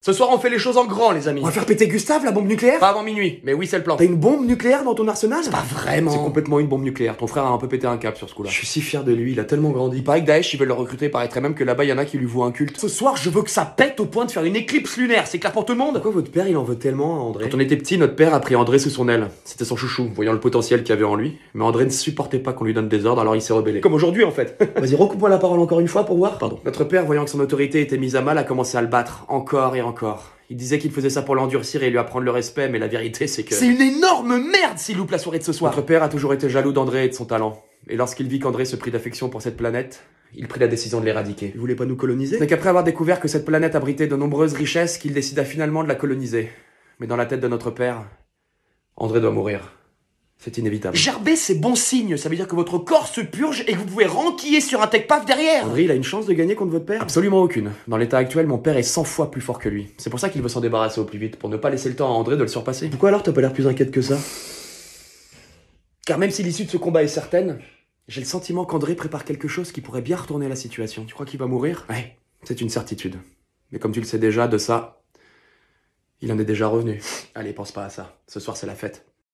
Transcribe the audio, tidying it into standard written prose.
Ce soir, on fait les choses en grand, les amis. On va faire péter Gustave, la bombe nucléaire? Pas avant minuit, mais oui, c'est le plan. T'as une bombe nucléaire dans ton arsenal? Pas vraiment. C'est complètement une bombe nucléaire. Ton frère a un peu pété un câble sur ce coup-là. Je suis si fier de lui, il a tellement grandi. Il paraît que Daesh, ils veulent le recruter. Il paraîtrait même que là-bas, il y en a qui lui vouent un culte. Ce soir, je veux que ça pète au point de faire une éclipse lunaire, c'est clair pour tout le monde? Pourquoi votre père, il en veut tellement à André? Quand on était petit, notre père a pris André sous son aile. C'était son chouchou, voyant le potentiel qu'il y avait en lui. Mais André ne supportait pas qu'on lui donne des ordres, alors il s'est rebellé. Comme aujourd'hui, en fait. Vas-y, recoupe-moi la parole encore une fois pour voir. Pardon. Notre père, voyant que son autorité était mise à mal, a commencé à le battre, encore et encore. Il disait qu'il faisait ça pour l'endurcir et lui apprendre le respect, mais la vérité c'est que... C'est une énorme merde s'il loupe la soirée de ce soir. Notre père a toujours été jaloux d'André et de son talent. Et lorsqu'il vit qu'André se prit d'affection pour cette planète, il prit la décision de l'éradiquer. Il voulait pas nous coloniser? Ce n'est qu'après avoir découvert que cette planète abritait de nombreuses richesses qu'il décida finalement de la coloniser. Mais dans la tête de notre père, André doit mourir. C'est inévitable. Gerber, c'est bon signe. Ça veut dire que votre corps se purge et que vous pouvez renquiller sur un tech-paf derrière. André, il a une chance de gagner contre votre père? Absolument aucune. Dans l'état actuel, mon père est 100 fois plus fort que lui. C'est pour ça qu'il veut s'en débarrasser au plus vite, pour ne pas laisser le temps à André de le surpasser. Pourquoi alors t'as pas l'air plus inquiète que ça? Car même si l'issue de ce combat est certaine, j'ai le sentiment qu'André prépare quelque chose qui pourrait bien retourner la situation. Tu crois qu'il va mourir? Ouais. C'est une certitude. Mais comme tu le sais déjà, de ça, il en est déjà revenu. Allez, pense pas à ça. Ce soir, c'est la fête.